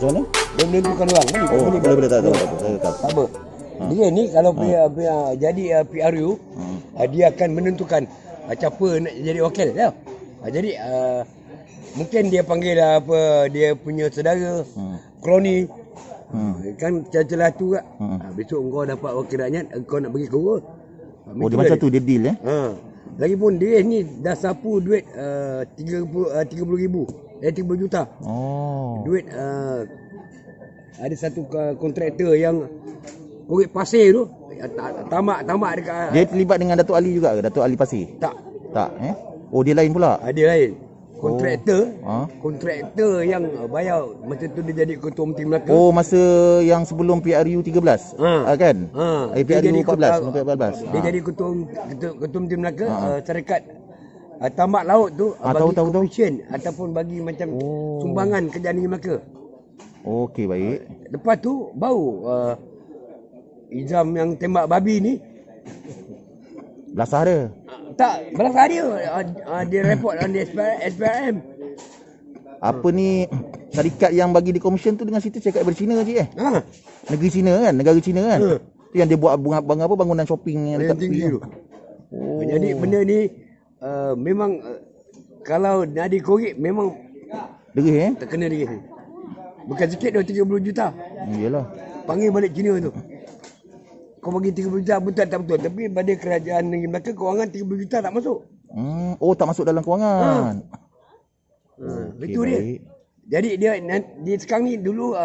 Macam mana? Dia menentukan orang. Boleh tak tahu. Saya tahu. Tak apa. Dia ni kalau jadi PRU, dia akan menentukan siapa nak jadi wakil tau. Jadi mungkin dia panggil apa dia punya saudara, kroni. Kan celah tu kat. Besok kau dapat wakil rakyat, kau nak bagi kau. Dia macam tu dia deal Lagipun dia ni dah sapu duit 30,000, 30 juta. Duit ada satu kontraktor yang korek pasir tu tamak dekat. Dia terlibat dengan Datuk Ali juga ke? Datuk Ali Pasir? Tak. Dia lain pula? Dia lain. Kontraktor yang bayar masa tu dia jadi ketua Menteri Melaka. Masa yang sebelum PRU 13 kan? PRU 14. Dia jadi ketua Menteri Melaka, syarikat tamak laut tu bagi komisen ataupun bagi macam sumbangan kerajaan negeri Melaka. Okey, baik. Lepas tu baru Izam yang tembak babi ni belasah dia. Tak, belasah dia. Dia report on SPRM. Apa ni syarikat yang bagi di komisen tu dengan situ cakap dari China cik Negeri China kan, negara China kan. Tu yang dia buat bangunan shopping yang dekat tinggi tu. Jadi benda ni memang kalau nak dikorek memang derih tak kena derih. Bukan sikit dah 30 juta. Iyalah. Panggil balik China tu. Kau bagi 30 juta betul tak betul. Tapi pada kerajaan negeri Melaka kewangan 30 juta tak masuk. Tak masuk dalam kewangan. Itu dia. Jadi dia sekarang ni dulu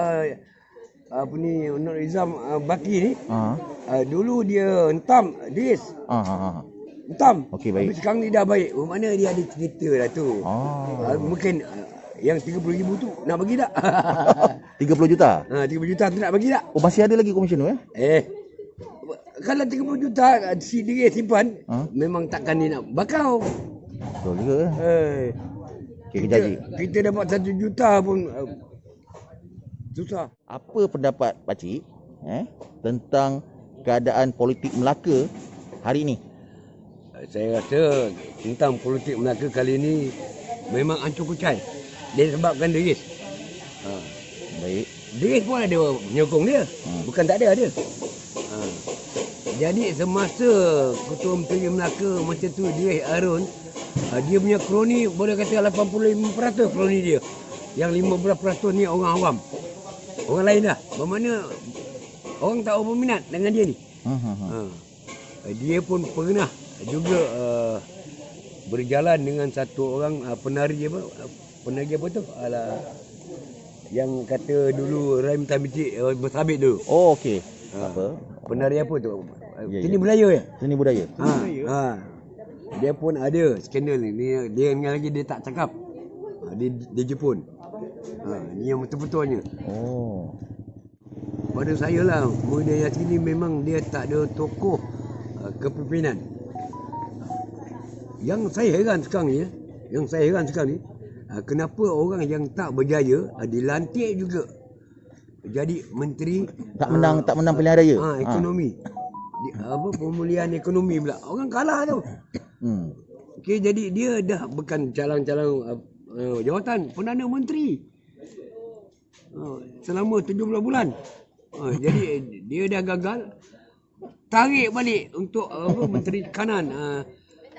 apa ni Nur Izam Baki ni dulu dia hentam Dis. Hentam. Okey, baik. Tapi sekarang ni dah baik. Mana dia ada cerita lah tu. Mungkin yang 30,000 tu nak bagi tak? 30 juta? 30 juta tu nak bagi tak? Masih ada lagi komisen tu Kalau 30 juta si dia simpan, memang takkan dia nak bakau. Betul juga. Kita dapat 1 juta pun susah. Apa pendapat pakcik tentang keadaan politik Melaka hari ini? Saya rasa tentang politik Melaka kali ini memang ancur kucai. Dia sebabkan Deris. Baik. Deris pun ada menyokong dia. Bukan tak ada. Jadi semasa Ketua Menteri Melaka masa tu Deris Harun, dia punya kroni boleh kata 85% kroni dia. Yang 15% ni orang awam. Orang lain dah. Bermakna orang tak berminat dengan dia ni. Dia pun pernah juga berjalan dengan satu orang penari apa tu? Yang kata dulu Rahim Tamiti bersabit dulu. Okey. Apa? Penari apa tu? Seni budaya ya? Seni budaya. Dia pun ada skandal ni. Dia dengan lagi dia tak cakap. Dia Jepun. Ni yang betul-betulnya. Pada saya lah, Muda Yasin ni memang dia tak ada tokoh kepimpinan. Yang saya heran sekarang ni, kenapa orang yang tak berjaya dilantik juga jadi menteri tak menang pilihan raya. Ekonomi. Pemulihan ekonomi pula. Orang kalah tu. Okey, jadi dia dah bukan calon-calon jawatan Perdana Menteri. Selama 17 bulan. Jadi dia dah gagal. Tarik balik untuk menteri kanan.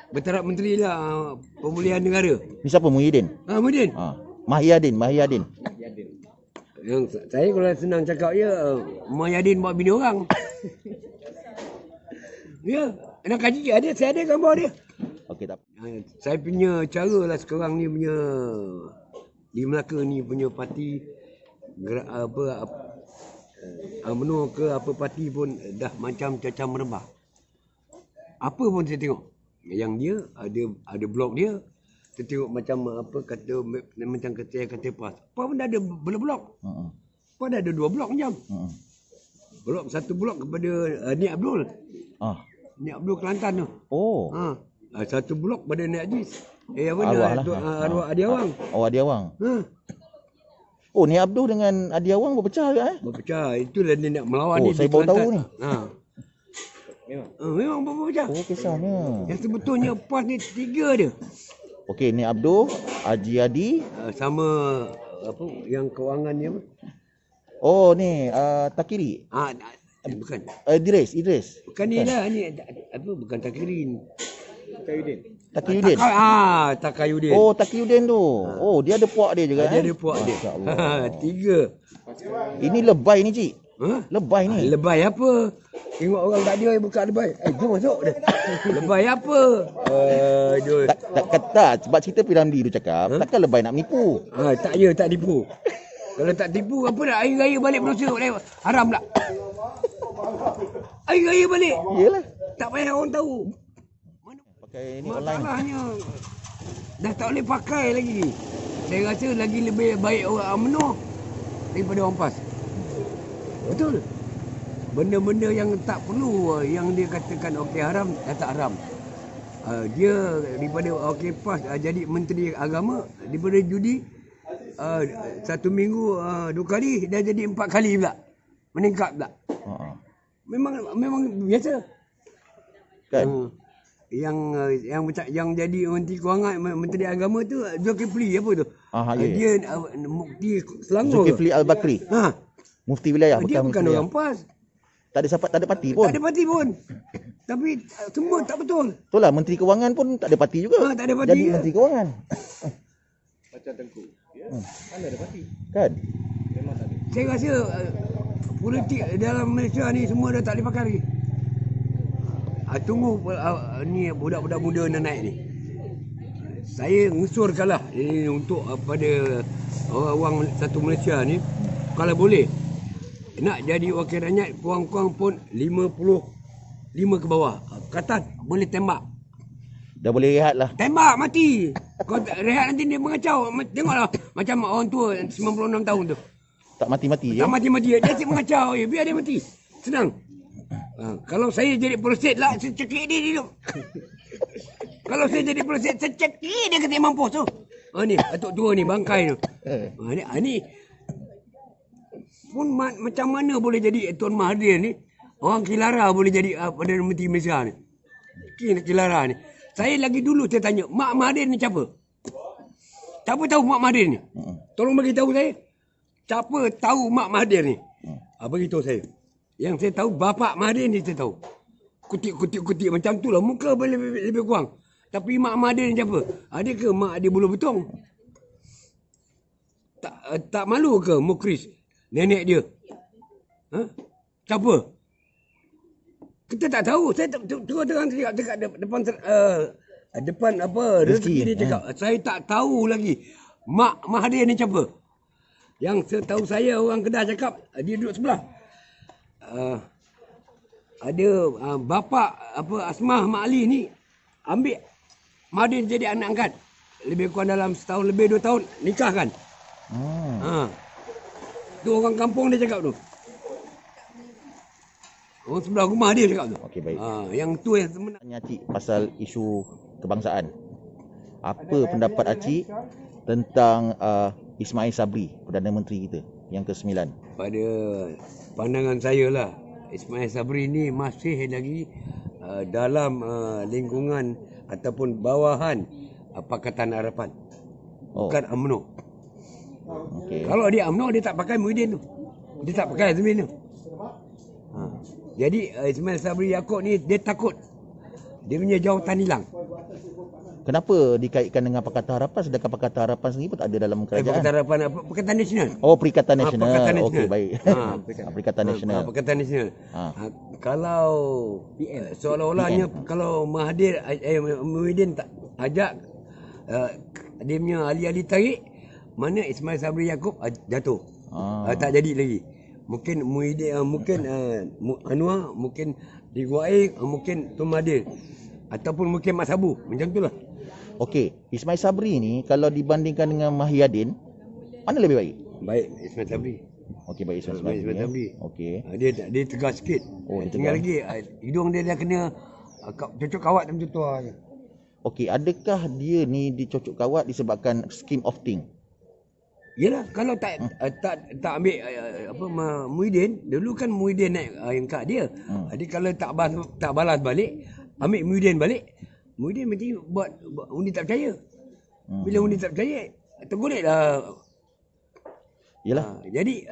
Bertaraf menteri lah pemulihan negara. Ni siapa? Muhyiddin? Muhyiddin. Mahyadin. Yang saya kalau senang cakap Muhyiddin buat bini orang. Ya, nak kaji ada, saya ada gambar dia. Okey, tak. Saya punya cara lah sekarang ni punya di Melaka ni punya parti UMNO ke apa parti pun dah macam cacah merebah. Apa pun saya tengok. Yang dia ada blog dia. Saya tengok macam apa kata macam kata pas. Apa pun dah ada blok. Apa dah ada 2 blok macam. Blok satu blok kepada Nik Abdul. Nik Abdul Kelantan tu. Satu blok pada Nik Aziz. Arwah Adi Awang. Adi Awang. Nik Abdul dengan Adi Awang berpecah ke? Berpecah. Itulah dia nak melawan dia. Saya baru tahu ni. Memang berpecah. Kisahnya. Yang sebetulnya PAS ni 3 dia. Okey, Nik Abdul, Haji Adi sama apa yang kewangan ni apa? Oh ni Takiri. Bukan. Idris. Bukan ni lah. Ni apa, bukan Takirin. Takiyuddin. Takayuddin. Oh, Takiyuddin tu. Oh, dia ada puak dia juga. Dia ada puak dia. Masya-Allah. 3. Ini lebay ni, cik. Ha? Lebay ni. Lebay apa? Tengok orang tak dia buka lebay. Jom masuk dia. Lebay apa? Aduh. Tak kata sebab cerita Piramli tu cakap, takkan lebay nak menipu. Tak tipu. Kalau tak tipu apa nak hari raya balik berdosa haram tak? Hari raya balik. Iyalah. Tak payah orang tahu. Pakai ni online. Masalahnya dah tak boleh pakai lagi. Saya rasa lagi lebih baik orang UMNO daripada orang PAS. Betul. Benda-benda yang tak perlu yang dia katakan okey haram, dah tak haram. Dia daripada okey PAS jadi menteri agama, daripada judi 1 minggu 2 kali dah jadi 4 kali pula. Meningkat pula. Memang biasa. Kan? Yang jadi menteri kewangan, menteri agama tu Zulkifli apa tu? Ya. Dia mufti Selangor. Zulkifli Al-Bakri. Mufti wilayah Dia bukan wilayah. orang PAS. Tak ada parti pun. Tak ada parti pun. Tapi semua tak betul. Betul lah, Menteri Kewangan pun tak ada parti juga. Tak ada parti Jadi ke? Menteri Kewangan. Macam Tengku. Ya. Mana ada parti? Kan? Memang tak ada. Saya rasa politik dalam Malaysia ni semua dah tak boleh pakai lagi. Tunggu ni budak-budak muda nak naik ni. Saya ngusurkanlah ini untuk pada orang-orang satu Malaysia ni, kalau boleh nak jadi wakil rakyat, kurang-kurang pun 55 ke bawah. Kata boleh tembak. Dah boleh rehat lah. Tembak mati. Kau rehat nanti dia mengacau. Tengoklah macam orang tua 96 tahun tu. Tak mati-mati je. Tak mati-mati. Dia asyik mengacau. Biar dia mati. Senang. Kalau saya jadi perusit lah, saya cekik dia hidup. Kalau saya jadi perusit, saya cekik dia ketik mampus tu. Ni, atuk tua ni, bangkai tu. Ni pun macam mana boleh jadi Tuan Mahathir ni, orang Kilara boleh jadi Perdana Menteri Malaysia ni. Kilara ni. Saya lagi dulu saya tanya, Mak Mahathir ni siapa? Siapa tahu Mak Mahathir ni? Tolong bagi tahu saya. Siapa tahu Mak Mahathir ni? Beritahu saya. Yang saya tahu bapa Mahathir ni saya tahu. Kutik macam tu lah. Muka lebih kurang. Tapi Mak Mahathir ni siapa? Ada ke mak dia bulu betong? Tak malu ke Mukris? Nenek dia? Siapa? Kita tak tahu. Saya terus terang cakap dekat depan apa rezeki dia cakap. Saya tak tahu lagi Mak Mahathir ni siapa. Yang setahu saya orang Kedah cakap dia duduk sebelah. Ada bapa Asmah Mak Ali ni ambil Mahathir jadi anak angkat. Lebih kurang dalam setahun lebih 2 tahun nikah kan. Tu orang kampung dia cakap tu. Orang sebelah rumah dia cakap tu. Okey, baik. Yang tu yang sebenar. Tanya Acik pasal isu kebangsaan. Apa pendapat Acik tentang Ismail Sabri, Perdana Menteri kita yang ke-9? Pada pandangan saya lah, Ismail Sabri ni masih lagi dalam lingkungan ataupun bawahan Pakatan Harapan. Bukan UMNO. Okey. Kalau dia UMNO, dia tak pakai Muhyiddin tu. Dia tak pakai Azmin tu. Jadi Ismail Sabri Yaakob ni dia takut dia punya jawatan hilang. Kenapa dikaitkan dengan Pakatan Harapan sedangkan Pakatan Harapan sendiri pun tak ada dalam kerajaan? Pakatan Harapan apa? Pakatan Nasional. Oh, Perikatan Nasional. Pakatan Nasional. Okey, baik. Perikatan Nasional. Pakatan Nasional. Kalau seolah-olahnya kalau Mahathir Muhyiddin tak ajak dia punya ahli-ahli tarik, mana Ismail Sabri Yaakob jatuh. Tak jadi lagi. Mungkin Muhyiddin, mungkin Anwar, mungkin Diguai, mungkin Tun Mahathir ataupun mungkin Mat Sabu. Macam itulah. Okey, Ismail Sabri ni kalau dibandingkan dengan Mahyadin, mana lebih baik? Baik, Ismail Sabri. Okey, baik Ismail Ismail Sabri. Sabri. Okey. Dia tegas sikit. Oh, dia Tinggal tegas. lagi hidung dia dah kena cocok kawat macam tu aja. Okey, adakah dia ni dicocok kawat disebabkan scheme of thing? Yalah, kalau tak ambil Muhyiddin, dulu kan Muhyiddin naik angkat dia. Jadi kalau tak balas balik, ambil Muhyiddin balik, Muhyiddin mesti buat undi tak percaya. Bila undi tak percaya, tergolek lah. Yalah. Jadi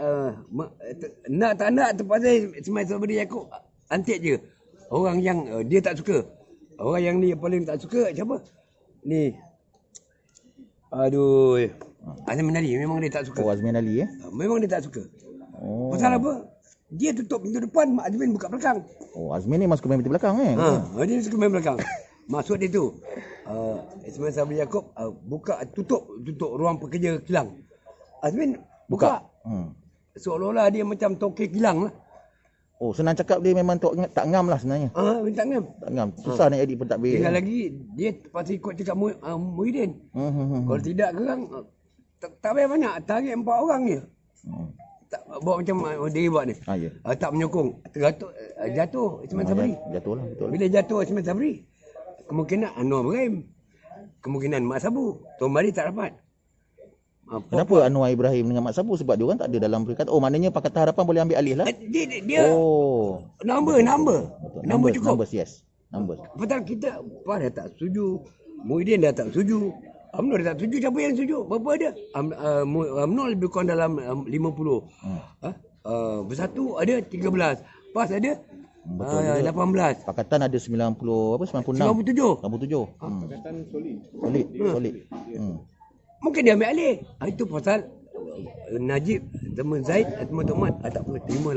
nak tak nak terpaksa Ismail Sabri Yaakob antik je. Orang yang dia tak suka. Orang yang ni paling tak suka siapa? Ni. Aduh. Azmin Ali memang dia tak suka. Oh, Azmin Ali Memang dia tak suka. Oh. Pasal apa? Dia tutup pintu depan, Mak Azmin buka belakang. Oh, Azmin ni masuk ke main pintu belakang Dia suka main belakang. Maksud dia tu, Ismail Sabri Yaakob buka tutup ruang pekerja kilang. Azmin buka. Seolah-olah dia macam tokek kilang lah. Oh, senang cakap dia memang tak ngam lah sebenarnya. Minta ngam. Tak ngam. Susah nak edit pentadbir. Tinggal lagi dia pasti ikut cakap Muhyiddin. Kalau tidak korang tak payah banyak, tarik 4 orang je. Tak buat macam dia buat ni. Ya. Tak menyokong. Jatuh Ismail Sabri. Jatuh lah, betul. Bila jatuh Ismail Sabri, kemungkinan Anwar Ibrahim, kemungkinan Mak Sabu, Tuan Bari tak dapat. Kenapa Anwar Ibrahim dengan Mat Sabu? Sebab dia orang tak ada dalam perikatan. Oh, maknanya Pakatan Harapan boleh ambil alih lah. Dia number cukup. Numbers, yes. Numbers. Padahal kita dah tak setuju, Muhyiddin dah tak setuju, UMNO dah tak setuju. Siapa yang setuju? Berapa ada? UMNO lebih kurang dalam 50. Bersatu ada 13. PAS ada 18. Pakatan ada 96. 97. 97. Pakatan solid. Solid. Mungkin dia ambil alih. Itu pasal Najib, teman Zaid, teman Tok Mat tak apa, terima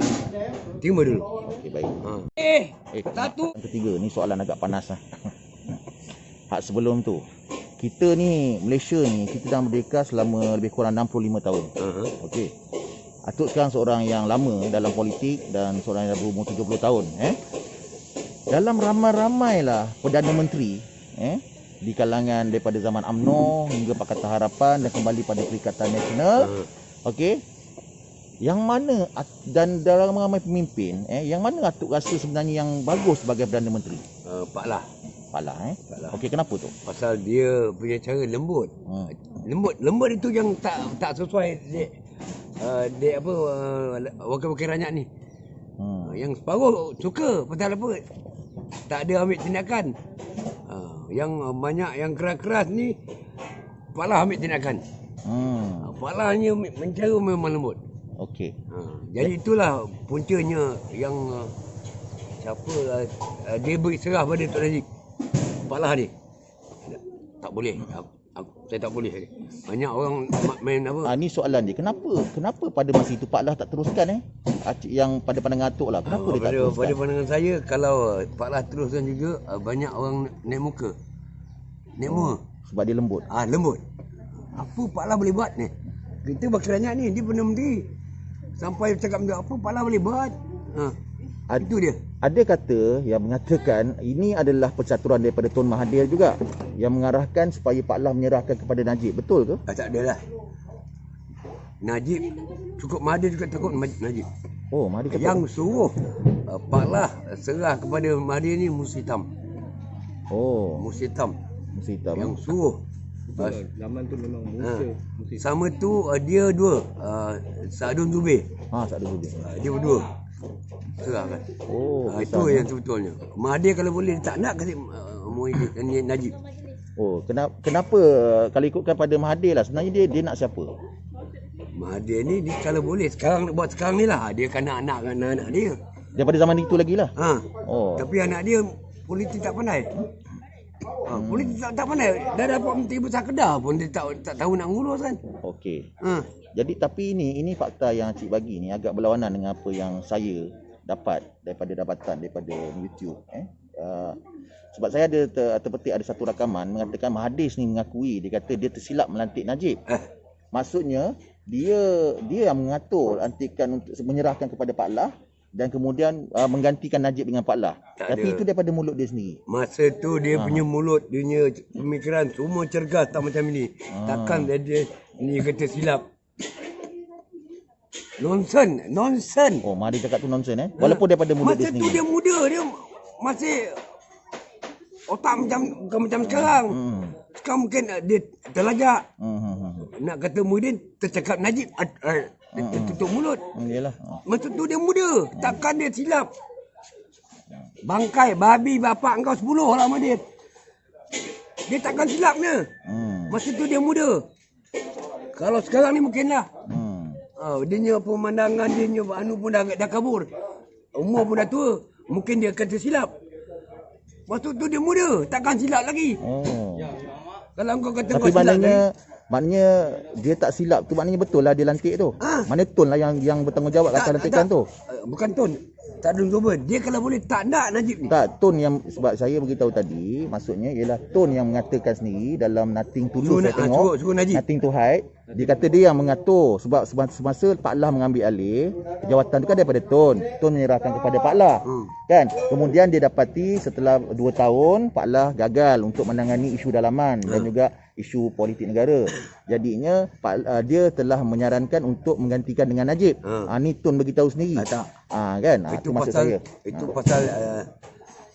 dulu. Okey, baik. Satu. Yang ketiga, ni soalan agak panas lah. Hak sebelum tu, kita ni, Malaysia ni, kita dah merdeka selama lebih kurang 65 tahun. Okey. Atuk sekarang seorang yang lama dalam politik dan seorang yang dah berumur 70 tahun. Dalam ramai-ramai lah Perdana Menteri, di kalangan daripada zaman UMNO hingga Pakatan Harapan dan kembali pada Perikatan Nasional. Okey. Yang mana dan dalam ramai pemimpin, yang mana atuk rasa sebenarnya yang bagus sebagai Perdana Menteri? Pak Lah. Pak Lah. Okey, kenapa tu? Pasal dia punya cara lembut. Lembut itu yang tak sesuai dia apa wakil-wakil rakyat ni. Yang separuh suka pasal apa? Tak ada ambil tindakan. Yang banyak yang keras-keras ni Pak Lah ambil tindakan. Pak Lah hanya mencara memang lembut. Okey. Jadi itulah puncanya yang siapa dia beri serah pada Tok Najib. Pak Lah ni. Tak boleh. Saya tak boleh. Banyak orang main apa? Ni soalan dia. Kenapa pada masa itu Pak Lah tak teruskan Yang pada pandangan atuk lah. Kenapa dia tak teruskan? Pada pandangan saya, kalau Pak Lah teruskan juga, banyak orang naik muka. Naik muka. Sebab dia lembut. Lembut. Apa Pak Lah boleh buat ni? Kita wakil rakyat ni, dia Perdana Menteri. Sampai cakap apa Pak Lah boleh buat? Itu dia. Ada kata yang mengatakan ini adalah percaturan daripada Tun Mahathir juga yang mengarahkan supaya Pak Lah menyerahkan kepada Najib. Betul ke? Tak ada lah. Najib, cukup Mahathir juga takut Najib. Oh, Mahathir takut. Yang suruh Pak Lah serah kepada Mahathir ni Musa Hitam. Oh, Musa Hitam. Musa Hitam. Yang suruh. Zaman tu memang Musa. Sama tu dia dua. Sa'adun Zubair. Sa'adun Zubair. Dia berdua. Serahkan. Oh, itu yang sebetulnya. Mahathir kalau boleh tak nak kasih Muhyiddin Najib. Oh, kenapa kalau ikutkan pada Mahathir lah, sebenarnya dia nak siapa? Mahathir ni dia kalau boleh sekarang buat sekarang ni lah, dia kan anak dia. Daripada zaman itu lagi lah. Oh. Tapi anak dia politik tak pandai. Politik tak pandai. Dah dapat Menteri Besar Kedah pun dia tak tahu nak ngurus kan. Okey. Jadi tapi ini fakta yang cik bagi ni agak berlawanan dengan apa yang saya dapat daripada daripada YouTube. Sebab saya ada terpetik ada satu rakaman mengatakan Mahathir ni mengakui, dia kata dia tersilap melantik Najib. Maksudnya dia yang mengatur lantikan untuk menyerahkan kepada Pak Lah dan kemudian menggantikan Najib dengan Pak Lah. Tapi itu daripada mulut dia sendiri. Masa tu dia punya mulut, dia punya pemikiran semua cergas tak macam ini. Takkan dia ni kata silap. Nonsen. Oh, Mahathir cakap tu nonsen Walaupun daripada mulut dia sendiri. Masa tu dia muda, dia masih otak bukan macam sekarang. Sekarang mungkin dia terlajak. Nak kata Muhyiddin tercakap Najib tutup mulut. Yalah. Masa tu dia muda, takkan dia silap. Bangkai babi bapak engkau 10 lah Mahathir. Dia takkan silapnya. Masa tu dia muda. Kalau sekarang ni mungkinlah. Dia punya pemandangan, dia punya anu pun dah kabur. Umur pun dah tua. Mungkin dia kata silap. Waktu tu dia muda, takkan silap lagi. Oh. Kalau kau kata Tapi kau silap lagi. maknanya dia tak silap tu, maknanya betul lah dia lantik tu. Mana Tun lah yang bertanggungjawab atas lantikan tu. Bukan Tun. Tak ada coba. Dia kalau boleh tak nak Najib ni. Tak, Tun yang, sebab saya beritahu tadi, maksudnya ialah Tun yang mengatakan sendiri dalam Nothing to Lose saya tengok. Suruh Najib. Nothing to Hide. Dia kata dia yang mengatur sebab semasa Pak Lah mengambil alih jawatan tu kan daripada Tun. Tun menyerahkan kepada Pak Lah. Kan? Kemudian dia dapati setelah 2 tahun Pak Lah gagal untuk menangani isu dalaman dan juga isu politik negara. Jadinya dia telah menyarankan untuk menggantikan dengan Najib. Ni Tun beritahu sendiri. Tak. Kan? Itu maksud pasal saya. itu pasal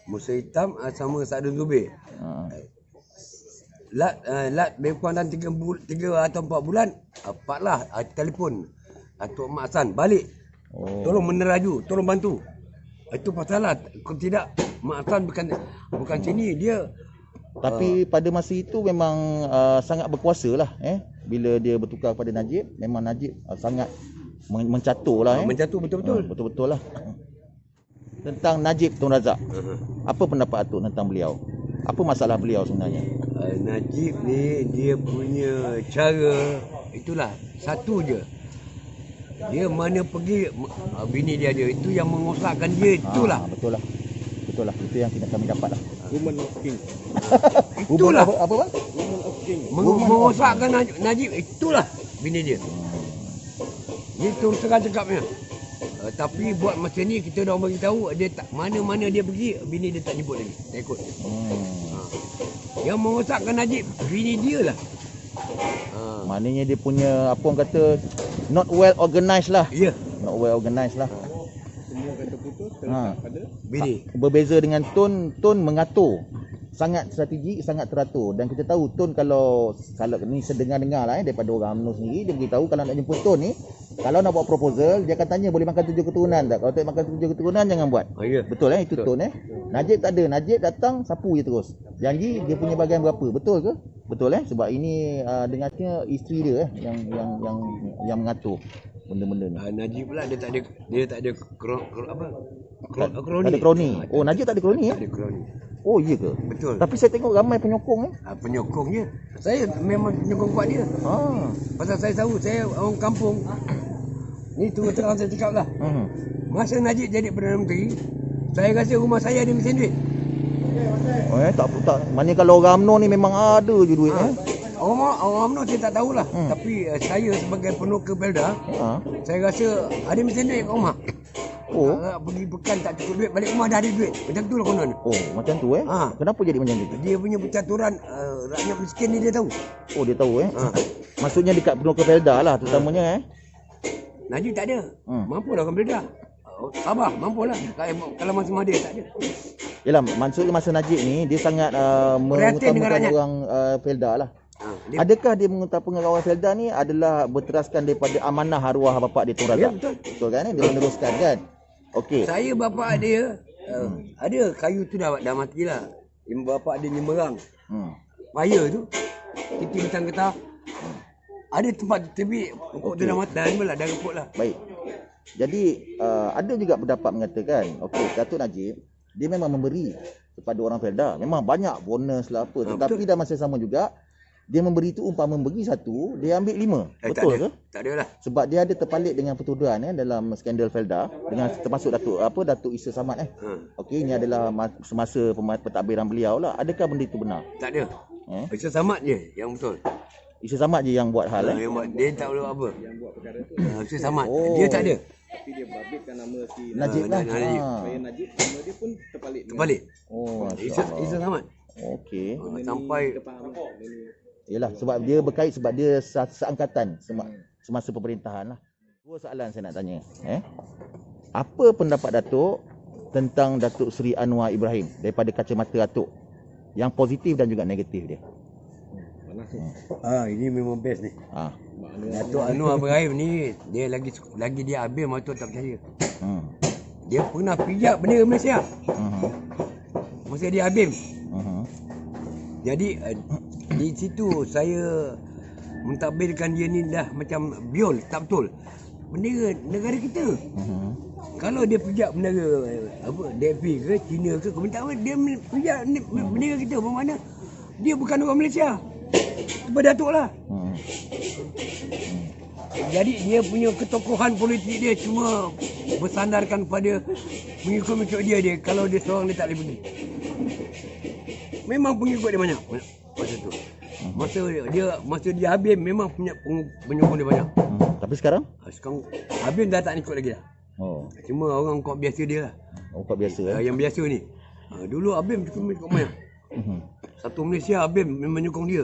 Musa Hitam sama Sa'adun Zubir. Lat lebih kurang dalam 3 atau 4 bulan Pak Lah telefon Tok Mak Hassan balik. Tolong meneraju, tolong bantu. Itu pasal lah. Kalau tidak Mak Hassan bukan sini dia. Tapi pada masa itu memang sangat berkuasa lah. Bila dia bertukar kepada Najib, memang Najib sangat mencatur lah. Menjatuh betul-betul. Betul-betul lah. Tentang Najib Tun Razak, apa pendapat Atuk tentang beliau? Apa masalah beliau sebenarnya? Najib ni dia punya cara itulah satu je. Dia mana pergi bini dia ada itu yang mengosakkan dia itulah. Betul lah. Betul lah. Itu yang kami dapat lah. Woman of King. Itulah Apa bang? Woman of King. mengosakkan Najib itulah bini dia. Dia terus terang cakapnya. Tapi buat masa ni kita dah beritahu dia tak mana-mana dia pergi bini dia tak jemput lagi. Tak ikut. Yang mengosakkan Najib bini dia lah. Maknanya dia punya apa orang kata not well organised lah. Ya. Not well organised lah. Semua kata putus terletak pada Bini. Berbeza dengan Tun mengatur. Sangat strategik, sangat teratur. Dan kita tahu Tun kalau ni sedengar-dengar lah daripada orang UMNO sendiri, dia beritahu kalau nak jemput Tun ni, kalau nak buat proposal, dia akan tanya boleh makan 7 keturunan tak? Kalau tak makan 7 keturunan jangan buat. Ya. Betul itu Tun Najib tak ada. Najib datang sapu je terus. Janji dia punya bahagian berapa. Betul ke? Betul sebab ini dengarnya isteri dia yang mengatur benda-benda ni. Najib pula dia tak ada kroni. Tak ada kroni. Oh, Najib tak ada kroni Tak ada kroni. Oh, iya ke? Betul. Tapi saya tengok ramai penyokong Penyokong dia. Saya memang penyokong kuat dia. Pasal saya tahu saya orang kampung. Ni terang saya cakap lah. Masa Najib jadi Perdana Menteri, saya rasa rumah saya ada mesin duit. Tak. Maknanya kalau orang UMNO ni memang ada je duit Orang UMNO saya tak tahulah. Tapi saya sebagai penuka Pelda, saya rasa ada mesin duit kat rumah. Pergi pekan tak cukup duit, balik rumah dah ada duit. Macam tu lah konon. Oh, macam tu Kenapa jadi macam tu? Dia punya percaturan rakyat miskin ni dia tahu. Oh, dia tahu Maksudnya dekat penuka Pelda lah terutamanya Najib tak ada. Mampulah orang Pelda. Sabah mampulah. Kalau masa Mahathir tak ada. Yalah, maksudnya masa Najib ni dia sangat mengutamakan orang Pelda lah. Adakah dia mengutamakan orang Pelda ni adalah berteraskan daripada amanah arwah bapa dia Tun Razak? Ya, betul. Betul kan? Dia meneruskan kan? Okey. Saya bapa dia ada kayu tu dah matilah. Bapa dia nyemerang. Fire tu. Kita bintang getah. Ada tempat tepi pokok tu dah mati dah reput lah. Baik. Jadi ada juga pendapat mengatakan okey, Datuk Najib dia memang memberi kepada orang Pelda. Memang banyak bonus lah apa. Tetapi dalam masa sama juga dia memberi tu umpama memberi 1, dia ambil 5. Betul ke? Tak ada lah. Sebab dia ada terpalit dengan pertuduhan dalam skandal Felda dengan termasuk Datuk Isa Samad Okey, ini adalah semasa pentadbiran beliau lah. Adakah benda itu benar? Tak ada. Isa Samad je yang betul. Isa Samad je yang buat hal Dia tak boleh apa. yang buat perkara tu. Isa Samad. Dia tak ada. Tapi dia babitkan nama si Najib lah. Najib. Supaya Najib nama dia pun terpalit. Terbalik. Oh, Isa Samad. okey. Sampai Yalah, sebab dia berkait sebab dia seangkatan semasa pemerintahan lah. 2 soalan saya nak tanya. Apa pendapat Datuk tentang Datuk Seri Anwar Ibrahim daripada kacamata Datuk? Yang positif dan juga negatif dia. panas ni. Ini memang best ni. Maknanya Datuk Anwar Ibrahim ni dia lagi dia habis Matua tak percaya. Dia pernah pijak bendera Malaysia. Masa dia habis. Jadi di situ saya mentadbirkan dia ni dah macam biol, tak betul. bendera negara kita. Kalau dia pijak bendera apa DAP ke China ke minta apa dia pijak bendera kita bermakna dia bukan orang Malaysia. Berdatuk lah. Jadi dia punya ketokohan politik dia cuma bersandarkan pada pengikut-pengikut dia. Kalau dia seorang dia tak boleh pergi. Memang pengikut dia banyak masa tu. Masa dia Habib memang punya penyokong dia banyak. Tapi sekarang? Sekarang Habib dah tak ikut lagi dah. Oh, Cuma orang kau biasa dia lah. kau biasa Yang biasa ni. Dulu Habib cukup ikut banyak. Satu Malaysia Habib menyokong dia.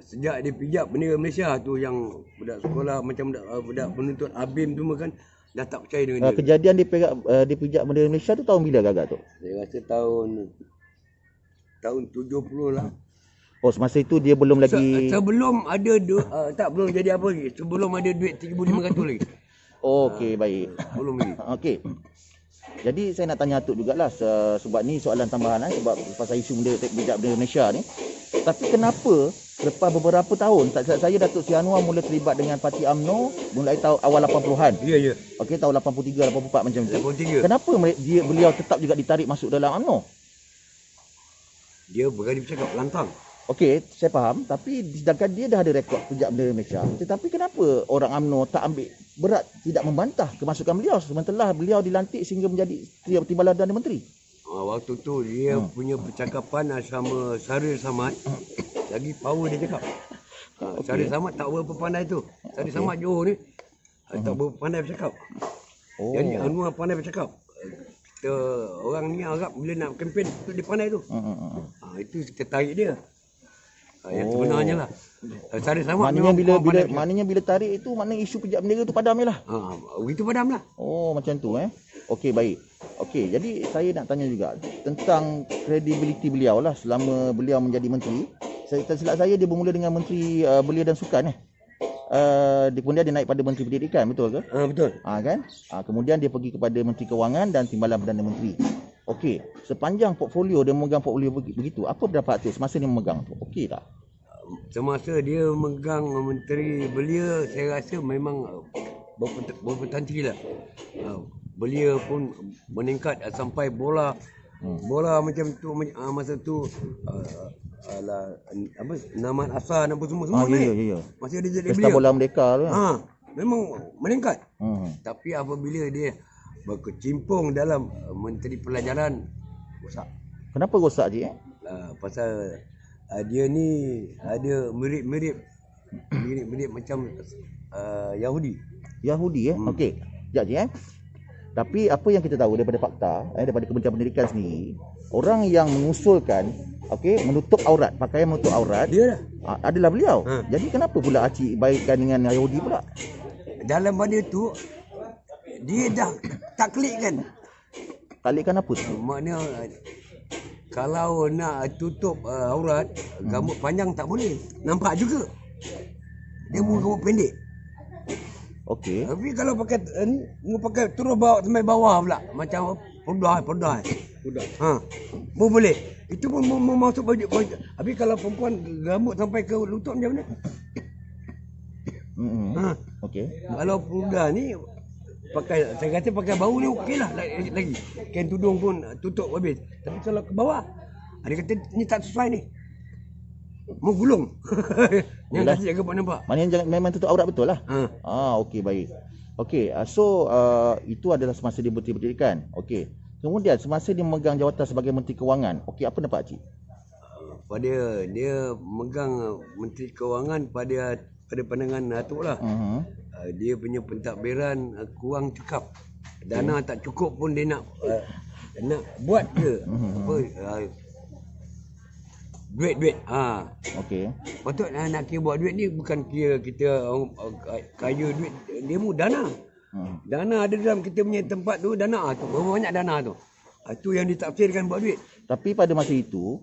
Sejak dia pijak bendera Malaysia tu yang budak sekolah macam budak penuntut Habib tu kan dah tak percaya dengan dia. Kejadian dia pijak bendera Malaysia tu tahun bila agak tu? Saya rasa tahun 70 lah. Oh, semasa itu dia belum lagi... Sebelum ada belum jadi apa lagi. Sebelum ada duit 3,500 lagi. Oh, okey, baik. Belum lagi. Okey. Jadi saya nak tanya Atuk jugalah sebab ni soalan tambahan sebab pasal isu pijak bendera Malaysia ni. Tapi kenapa lepas beberapa tahun, tak silap saya Datuk Seri Anwar mula terlibat dengan parti UMNO mulai tahun awal 80-an. Ya. Okey, tahun 83, 84 macam tu. 83. Kenapa beliau tetap juga ditarik masuk dalam UMNO? Dia berani bercakap lantang. Okey, saya faham. Tapi sedangkan dia dah ada rekod pijak bendera Malaysia. Tetapi kenapa orang UMNO tak ambil berat, tidak membantah kemasukan beliau sementara beliau dilantik sehingga menjadi Timbalan Perdana Menteri? Waktu tu dia punya percakapan sama Syaril Samad. Lagi power dia cakap. Syaril Samad tak berapa pandai tu. Syaril Samad Johor ni tak berapa pandai bercakap. Oh. Jadi Anwar pandai bercakap. Kita orang ni Arab bila nak kempen tu dia pandai tu. Itu kita tarik dia. Yang sebenarnya lah. Syaril Samad Maknanya bila tarik itu maknanya isu pijak bendera tu padam je lah. Begitu padam lah. Oh, macam tu Okey, baik. Okey, jadi saya nak tanya juga tentang kredibiliti beliau lah selama beliau menjadi menteri. Saya tak silap saya dia bermula dengan Menteri Belia dan Sukan kemudian dia naik pada Menteri Pendidikan, betul ke? Betul. Kan? Kemudian dia pergi kepada Menteri Kewangan dan Timbalan Perdana Menteri. Okey, sepanjang portfolio dia memegang portfolio begitu, apa pendapat Atuk semasa dia memegang tu? Okey tak? Semasa dia memegang Menteri Belia, saya rasa memang berpotensi lah. Belia pun meningkat sampai bola macam tu masa tu Naman Asar apa semua naik. Ya. Masih ada jadi Pesta Belia. Bola Merdeka tu. Memang meningkat. Tapi apabila dia berkecimpung dalam Menteri Pelajaran rosak. Kenapa rosak je? Pasal dia ni ada mirip macam Yahudi. Okey. Sekejap je Tapi apa yang kita tahu daripada fakta, daripada Kementerian Pendidikan sendiri, orang yang mengusulkan menutup aurat, pakaian menutup aurat Dia adalah beliau. Jadi kenapa pula Acik baikkan dengan Yahudi pula? dalam pada tu dia dah taklid kan. Taklidkan apa tu? Maknanya kalau nak tutup aurat, rambut panjang tak boleh. Nampak juga. Dia rambut pendek. Okey. Tapi kalau pakai pakai terus bawa sampai bawah pula macam podai. Boleh. Itu pun masuk baju. Tapi kalau perempuan rambut sampai ke lutut macam mana? Okey. Kalau purda ni pakai, saya kata pakai bau ni okeylah lagi. Kain tudung pun tutup habis. Tapi kalau ke bawah, dia kata ni tak sesuai ni. Mau gulung. Yang kasih agak nampak. Maknanya memang tutup aurat betul lah. Okey, baik. Okey, so itu adalah semasa dia Menteri Pendidikan. Okey. Kemudian semasa dia memegang jawatan sebagai Menteri Kewangan, okey, apa pendapat Cik? Pada dia memegang Menteri Kewangan pada pandangan Datuk lah. Dia punya pentadbiran kurang cekap. Dana tak cukup pun dia nak buat ke duit. Okey. Patut nak kira buat duit ni bukan kira kita kaya duit. Dia mu dana. Dana ada dalam kita punya tempat tu, dana tu. Berapa banyak dana tu. Itu yang ditafsirkan buat duit. Tapi pada masa itu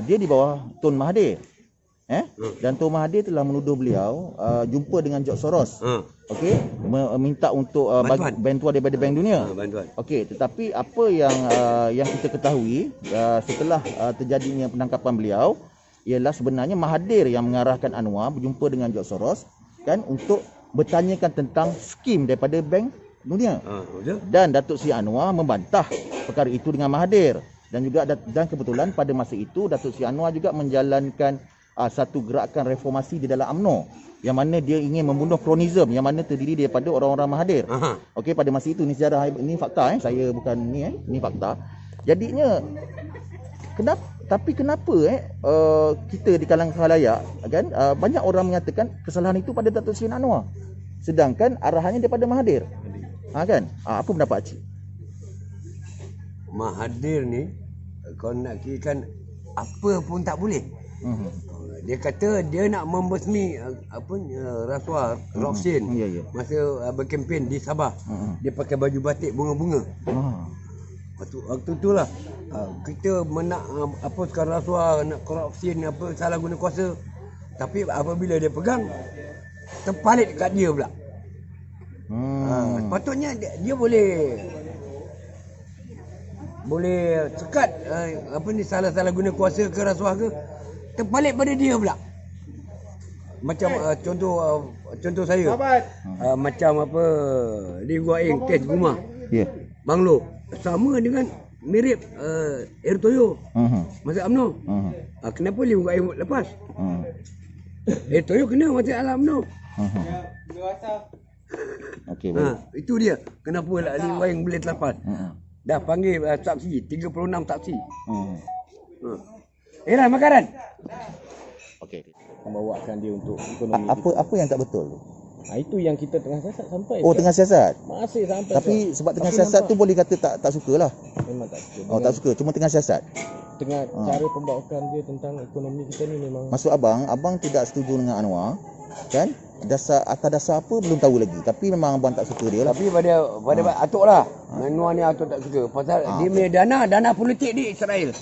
dia di bawah Tun Mahathir. Dan Tun Mahathir telah menuduh beliau jumpa dengan George Soros. Okey, minta untuk bantuan daripada Bank Dunia. Bantuan. Okey, tetapi apa yang kita ketahui setelah terjadinya penangkapan beliau ialah sebenarnya Mahathir yang mengarahkan Anwar berjumpa dengan George Soros kan untuk bertanyakan tentang skim daripada Bank Dunia. Betul. Dan Datuk Seri Anwar membantah perkara itu dengan Mahathir. Dan juga dan kebetulan pada masa itu Datuk Seri Anwar juga menjalankan satu gerakan reformasi di dalam UMNO, yang mana dia ingin membunuh kronism yang mana terdiri daripada orang-orang Mahathir. Okey, pada masa itu, ni sejarah, ini fakta, saya bukan ni fakta. Jadinya kenapa kita di kalangan khalayak kan, banyak orang mengatakan kesalahan itu pada Datuk Seri Anwar, sedangkan arahannya daripada Mahathir. Kan? Apa pendapat Cik? Mahathir ni, kau nak kirakan apa pun tak boleh. Dia kata dia nak membasmi rasuah Roxin masa berkempen di Sabah. Dia pakai baju batik bunga-bunga. Waktu itulah kita nak hapuskan rasuah, nak korupsi, apa salah guna kuasa. Tapi apabila dia pegang, terpalit kat dia pula. Sepatutnya dia boleh sekat salah guna kuasa ke rasuah ke, terpalit pada dia pula. Macam contoh saya, macam Lee Guan Eng kes rumah Banglo, sama dengan mirip Erick Thohir masa UMNO. Kenapa Lee Guan Eng lepas? Erick Thohir kena masa alam UMNO. Okey, itu dia kenapa Lee Guan Eng boleh terlepas. Dah panggil saksi 36 saksi. Era makaran. Okey. Membawakan dia untuk ekonomi. Apa yang tak betul? Itu yang kita tengah siasat sampai. Tengah siasat. Masih sampai. Tapi sebab tengah siasat tu boleh kata tak sukalah. Memang tak suka. Tak suka, cuma tengah siasat. Tengah cara pembawakan dia tentang ekonomi kita ni memang. Maksud abang tidak setuju dengan Anwar, kan? Atas dasar apa belum tahu lagi. Tapi memang abang tak suka dia lah. Tapi pada Atuk lah. Anwar ni Atuk tak suka. Pasal dia punya dana politik di Israel.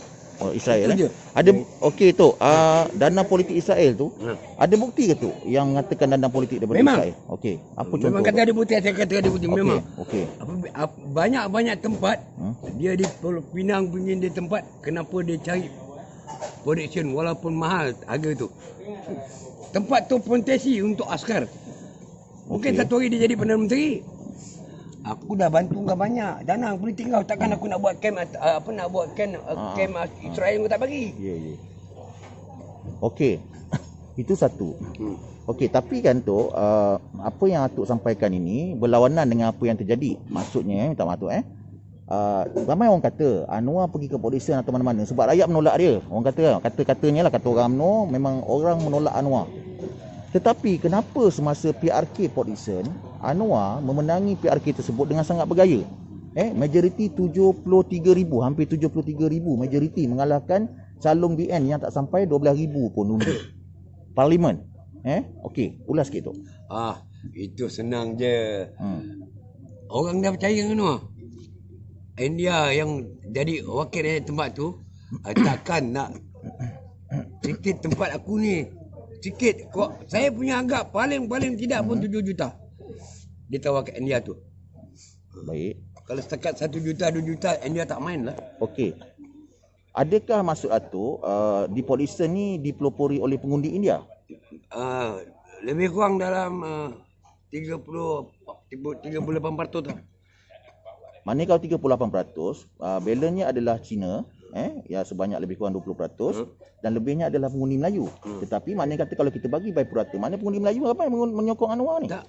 Israel ada okey tu dana politik Israel tu ada bukti ke tu yang mengatakan dana politik daripada Israel? Okey, apa contoh? Memang kata ada bukti, saya kata ada bukti memang. Okey. Banyak tempat dia di Pulau Pinang punya dia tempat, kenapa dia cari protection walaupun mahal harga tu. Tempat tu proteksi untuk askar. Mungkin satu hari dia jadi Perdana Menteri. Aku dah bantu kau banyak. Dana politik kau, takkan aku nak buat camp camp Israel kau tak bagi. Ya. Okey. Itu satu. Okey, tapi kan tu apa yang Atuk sampaikan ini berlawanan dengan apa yang terjadi. Maksudnya minta maaf Atuk ramai orang kata Anwar pergi ke polisian atau mana-mana sebab rakyat menolak dia. Orang kata-katanya lah, kata orang UMNO, memang orang menolak Anwar. Tetapi kenapa semasa PRK Port Dickson, Anwar memenangi PRK tersebut dengan sangat bergaya? Majoriti 73,000, hampir 73,000 majoriti mengalahkan calon BN yang tak sampai 12,000 pun undi. Parlimen. Okey, ulas sikit tu. Itu senang je. Orang dah percaya dengan Anwar. India yang jadi wakil dari tempat tu takkan nak sikit tempat aku ni. Sikit kok saya punya anggap paling tidak pun 7 juta. Dia tawarkan India tu. Baik. Kalau setakat 1 juta 2 juta India tak main lah. Okey. Adakah maksud Atuk di Port Dickson ni dipelopori oleh pengundi India? Lebih kurang dalam 38% lah. Maknanya kalau 38%, balance-nya adalah Cina, ya sebanyak lebih kurang 20%, dan lebihnya adalah pengundi Melayu. Tetapi maknanya kata kalau kita bagi by purata, maknanya pengundi Melayu apa yang menyokong Anwar ni? Tak.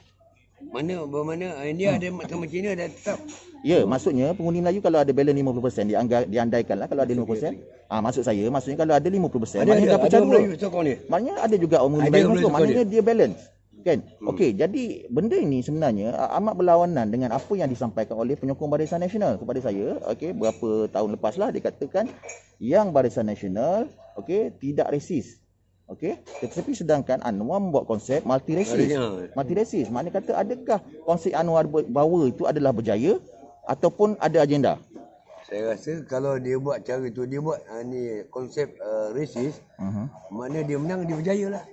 Bermakna India ada sama Cina dah tetap. Ya, maksudnya pengundi Melayu kalau ada balance 50%, diandaikanlah kalau ada 50%. Maksudnya kalau ada 50%, maknanya dah pecah dua. Maknanya ada juga pengundi Melayu masuk, maknanya dia balance. Kan? Okey, jadi benda ini sebenarnya amat berlawanan dengan apa yang disampaikan oleh penyokong Barisan Nasional kepada saya. Okey, berapa tahun lepaslah dia katakan yang Barisan Nasional tidak resis. Okey, tetapi sedangkan Anwar membuat konsep multi-rasis. Multi-rasis maknanya kata adakah konsep Anwar bawa itu adalah berjaya ataupun ada agenda? Saya rasa kalau dia buat cara itu, dia buat ni konsep rasis, maknanya dia menang, dia berjaya lah.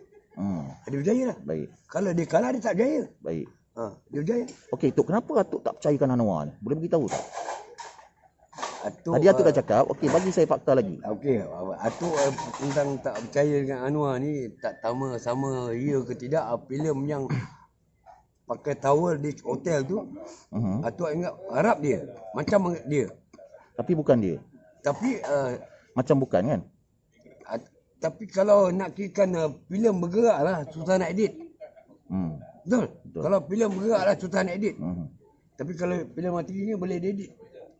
Dia berjaya lah. Baik. Kalau dia kalah, dia tak berjaya. Baik. Dia berjaya. Okey, Tok, kenapa Atuk tak percayakan Anwar ni? Boleh beritahu tak? Tadi Atuk dah cakap, okey, bagi saya fakta lagi. Okey, Atuk tentang tak percaya dengan Anwar ni tak sama ia ke tidak filem yang pakai towel di hotel tu. Atuk ingat harap dia macam dia. Tapi bukan dia. Tapi Macam bukan kan? tapi kalau nak kirakan filem bergerak lah susah nak edit. Betul? Kalau filem bergerak lah susah nak edit. Tapi kalau filem mati ni boleh diedit.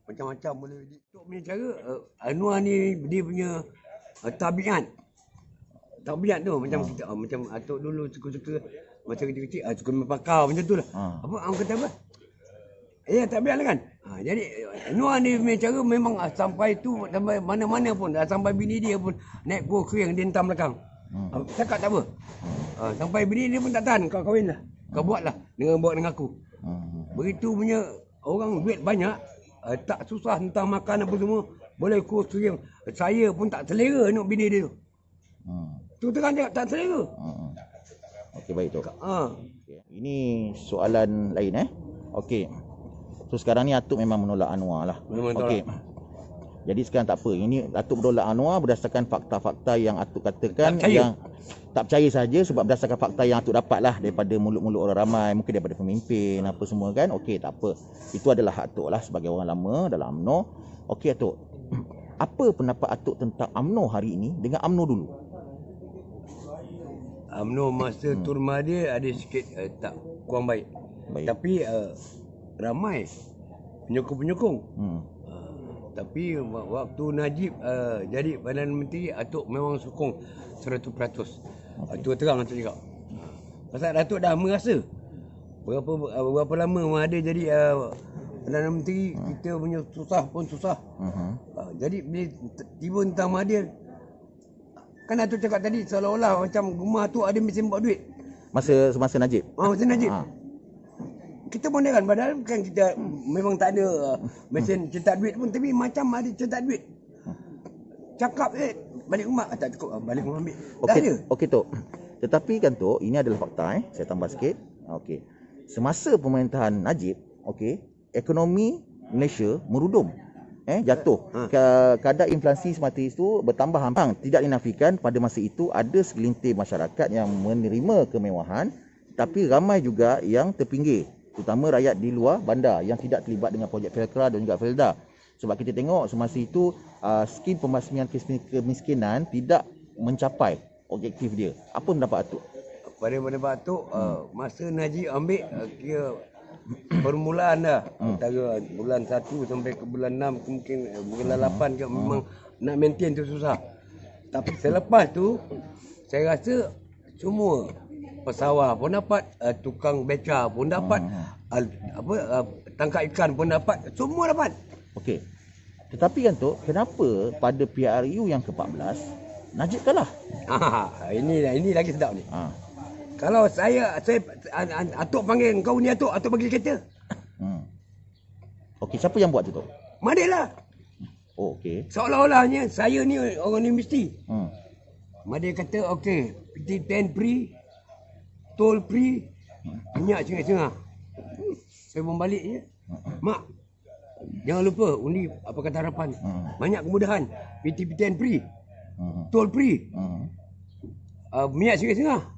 Macam-macam boleh edit. Untuk punya cara Anwar ni dia punya tabiat. Tabiat tu macam kita macam atuk dulu suka-suka macam kecil-kecil suka main pakar macam tu lah. Apa orang kata apa? Ya tabiat lah kan. Jadi Anwar ni punya cara memang sampai tu sampai mana-mana pun sampai bini dia pun naik kursi yang dia hentam belakang. Cakap tak apa. Sampai bini dia pun tak tahan, kau kahwin lah. Kau buat lah dengan buat dengan aku. Begitu punya orang duit banyak, tak susah entah makan apa semua, boleh kursi yang saya pun tak selera nak bini dia tu. Tu terang cakap tak selera. Okey, baik tu. Okay. Ini soalan lain Okey. So sekarang ni Atuk memang menolak Anwar lah. Okey. Jadi sekarang tak apa. Ini Atuk menolak Anwar berdasarkan fakta-fakta yang Atuk katakan yang tak percaya saja sebab berdasarkan fakta yang Atuk dapat lah daripada mulut-mulut orang ramai, mungkin daripada pemimpin apa semua kan. Okey, tak apa. Itu adalah hak Atuk lah sebagai orang lama dalam UMNO. Okey Atuk. Apa pendapat Atuk tentang UMNO hari ini dengan UMNO dulu? UMNO masa Tun Mahathir ada sikit tak kurang baik. Tapi ramai penyokong-penyokong. Tapi waktu Najib jadi Perdana Menteri, Atuk memang sokong 100%. Itu terang Atuk cakap. Pasal Datuk dah merasa berapa lama Mahathir jadi Perdana Menteri, kita punya susah pun susah. Jadi bila tiba tentang Mahathir, kan Atuk cakap tadi seolah-olah macam rumah tu ada mesin buat duit. Semasa Najib? Masa Najib. Kita pun kan padahal kan kita memang tak ada mesin cetak duit pun, tapi macam ada cetak duit. Cakap balik rumah tak cukup, balik rumah ambil. Okey Tok. Tetapi kan Tok, ini adalah fakta saya tambah sikit. Okey. Semasa pemerintahan Najib, okey, ekonomi Malaysia merudum. Jatuh. Kadar inflasi semati itu bertambah hampang. Tidak dinafikan pada masa itu ada segelintir masyarakat yang menerima kemewahan, tapi ramai juga yang terpinggir, terutama rakyat di luar bandar yang tidak terlibat dengan projek Felkra dan juga Felda. Sebab kita tengok semasa itu skim pembasmian kemiskinan tidak mencapai objektif dia. Apa pendapat Atuk? Pada pendapat Atuk, masa Najib ambil kira permulaan dah, antara bulan 1 sampai ke bulan 6, mungkin bulan 8 ke, memang nak maintain tu susah. Tapi selepas tu saya rasa semua pesawah pun dapat, tukang beca pun dapat, tangkap ikan pun dapat, semua dapat. Okey. Tetapi kan Tok, kenapa pada PRU yang ke-14 Najib kalah? Ini lagi sedap ni. Kalau saya Atuk panggil kau ni Atuk bagi kereta. Okey, siapa yang buat tu Tok? Mahathir lah. Oh, okey. Seolah-olahnya saya ni orang universiti. Mahathir kata okey, PT10 free, tol free, minyak setengah-setengah. Saya membalik je. Mak, jangan lupa undi Pakatan Harapan. Banyak kemudahan. PT10 free, tol free, minyak setengah-setengah.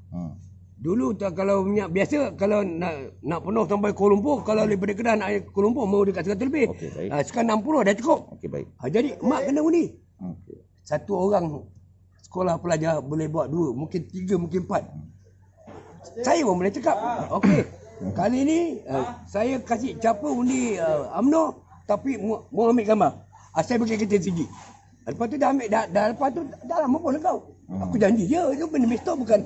Dulu kalau minyak biasa, kalau nak penuh sampai Kuala Lumpur, kalau daripada Kedah nak Kuala Lumpur mau dekat 100 lebih. Okey, sekarang 60 dah cukup. Okey, baik. Jadi mak kena undi. Satu orang sekolah pelajar boleh buat 2, mungkin 3, mungkin 4. Saya pun boleh cakap, okey, kali ni saya kasih capa undi UMNO, tapi mau ambil gambar. Saya bagi kereta tinggi. Lepas tu dah ambil, dah lepas tu dah lama pun kau. Aku janji je, itu manifesto bukan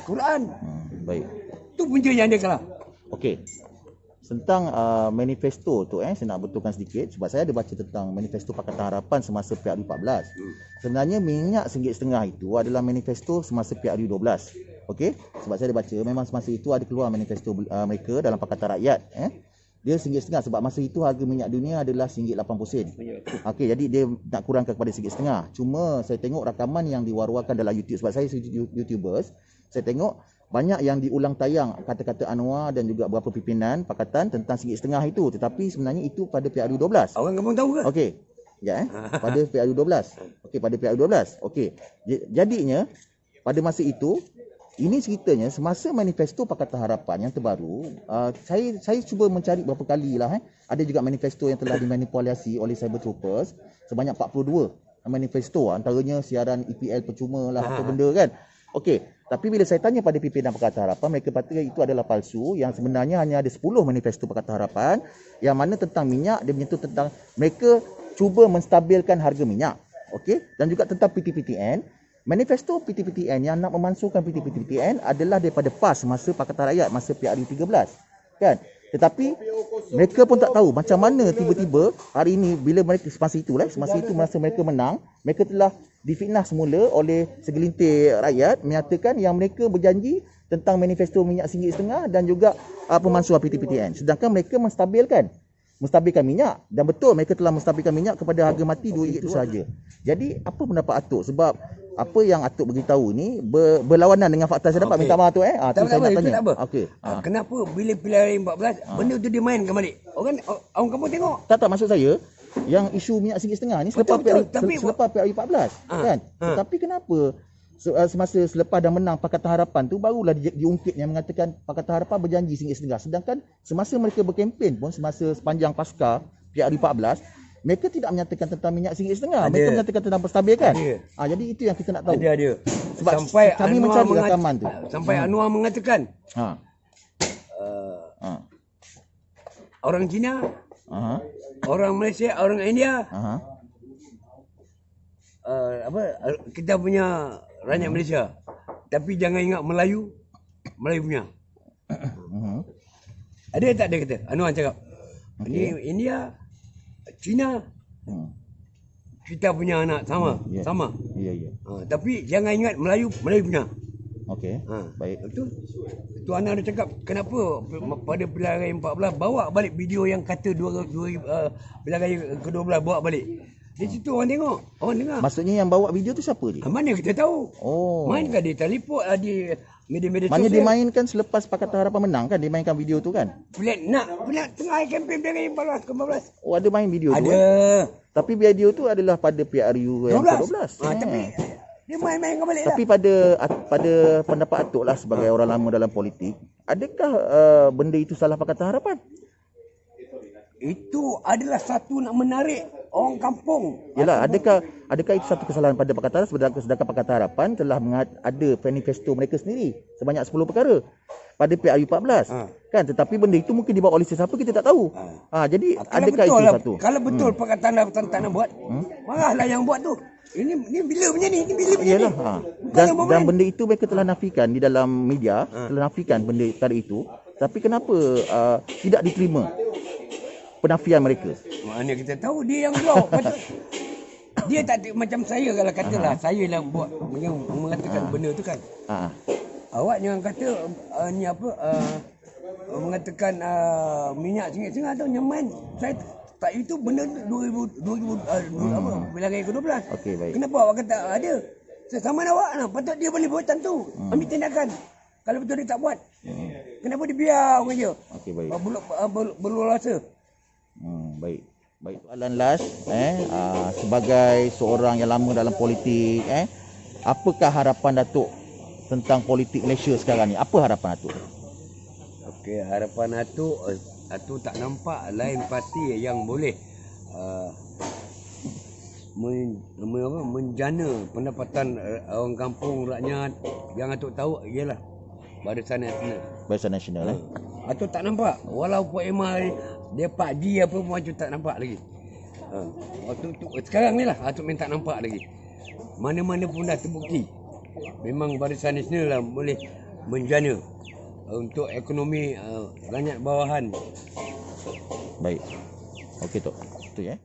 Quran. Baik. Tu punca yang dia kalah. Okey. Tentang manifesto tu saya nak betulkan sedikit sebab saya ada baca tentang manifesto Pakatan Harapan semasa PRU 14. Sebenarnya minyak RM1.5 itu adalah manifesto semasa PRU 12. Okey? Sebab saya ada baca memang semasa itu ada keluar manifesto mereka dalam Pakatan Rakyat, Dia RM1.5 sebab masa itu harga minyak dunia adalah RM1.80. Okey, jadi dia nak kurangkan kepada RM1.5. Cuma saya tengok rakaman yang diwar-warkan dalam YouTube sebab saya YouTubers, saya tengok banyak yang diulang tayang kata-kata Anwar dan juga beberapa pimpinan pakatan tentang RM1.5 itu, tetapi sebenarnya itu pada PRU 12. Orang kampung tahu ke? Okey. Ya pada PRU 12. Okey, pada PRU 12. Okey. Jadinya pada masa itu ini ceritanya semasa manifesto Pakatan Harapan yang terbaru, saya cuba mencari berapa kali lah. Ada juga manifesto yang telah dimanipulasi oleh cyber troopers sebanyak 42 manifesto, antaranya siaran EPL percuma lah, apa benda kan. Okey, tapi bila saya tanya pada pimpinan Pakatan Harapan, mereka kata itu adalah palsu. Yang sebenarnya hanya ada 10 manifesto Pakatan Harapan yang mana tentang minyak, dia menyentuh tentang mereka cuba menstabilkan harga minyak. Okey, dan juga tentang PTPTN. Manifesto PTPTN yang nak memansuhkan PTPTN adalah daripada PAS masa Pakatan Rakyat, masa PRU 13. Kan? Tetapi mereka pun tak tahu macam mana tiba-tiba hari ini bila mereka semasa itu masa mereka menang, mereka telah difitnah semula oleh segelintir rakyat menyatakan yang mereka berjanji tentang manifesto minyak RM1.5 dan juga pemansuhan PTPTN. Sedangkan mereka menstabilkan minyak, dan betul mereka telah menstabilkan minyak kepada harga mati RM2 itu sahaja. Jadi apa pendapat Atuk? Sebab apa yang Atuk beritahu ni berlawanan dengan fakta saya dapat. Minta maaf Atuk tu saya nak tanya. Okey. Kenapa bila pilihan raya 14 benda tu dia mainkan balik? Orang kampung tengok. Tak maksud saya yang isu minyak RM1.5 ni selepas PRU 14 kan. Tetapi kenapa semasa selepas dah menang Pakatan Harapan tu barulah diungkit yang mengatakan Pakatan Harapan berjanji RM1.5, sedangkan semasa mereka berkempen pun semasa sepanjang pasca PRU 14 mereka tidak menyatakan tentang minyak RM1.5, mereka menyatakan tentang penstabilkan. Jadi itu yang kita nak tahu. Ada. Sebab sampai kami mencari rakaman tu. Sampai Anwar mengatakan orang Cina, orang Malaysia, orang India, kita punya rakyat Malaysia. Tapi jangan ingat Melayu punya. Ada tak dia kata? Anwar cakap. Ini India, Cina, kita punya anak sama. Sama. Ya. Tapi jangan ingat Melayu punya. Okey. Baik. Itu Anwar dia cakap, kenapa pada pilihan raya 14 bawa balik video yang kata pilihan raya ke-12 bawa balik. Di situ orang tengok, orang dengar. Maksudnya yang bawa video tu siapa dia? Mana kita tahu? Mainkan dia telefon di media-media sosial. Maknanya dimainkan selepas Pakatan Harapan menang kan? Dia mainkan video tu kan? Nak tengah kempen pilihan raya 14. Ada main video tu? Ada. Tapi video tu adalah pada PRU yang ke-12. Tapi dia main kembali Tapi pada pendapat Atuk lah sebagai orang lama dalam politik, adakah benda itu salah Pakatan Harapan? Itu adalah satu nak menarik orang kampung. Yalah, adakah itu satu kesalahan pada Pakatan Harapan, sedangkan Pakatan Harapan telah ada manifesto mereka sendiri sebanyak 10 perkara pada PRU 14. Kan, tetapi benda itu mungkin dibawa oleh sesiapa kita tak tahu. Jadi adakah itu satu? Kalau betul Pakatan Harapan tak nak buat, marahlah yang buat tu. Ini bila punya ni? Ini bila punya ni? Dan benda itu mereka telah nafikan di dalam media, telah nafikan benda perkara itu. Tapi kenapa tidak diterima penafian mereka? Mana kita tahu dia yang buat. Dia tak macam saya kalau katalah saya lah buat yang mengatakan benda tu kan. Awak jangan kata ni apa mengatakan minyak sengit-sengit atau nyaman. Saya tak, itu benda 2000 pilihan raya ke-12. Okey, baik. Kenapa awak kata ada? Sama awak lah. Patut dia boleh buat macam tu. Ambil tindakan. Kalau betul dia tak buat. Kenapa dia biar orang je? Okey, baik. Berluasa. Baik. Soalan last, sebagai seorang yang lama dalam politik, apakah harapan Datuk tentang politik Malaysia sekarang ni? Apa harapan Datuk? Okey, harapan Datuk tak nampak lain parti yang boleh menjana pendapatan orang kampung, rakyat. Yang Datuk tahu ialah Barisan Nasional. Barisan Nasional Datuk tak nampak. Walaupun Emma dia Pak G apa pun Datuk tak nampak lagi. Waktu tu sekarang ni lah Datuk memang tak nampak lagi. Mana-mana pun dah terbukti. Memang Barisan Nasional lah boleh menjana untuk ekonomi rakyat bawahan. Baik. Okey Tok. Itu ya.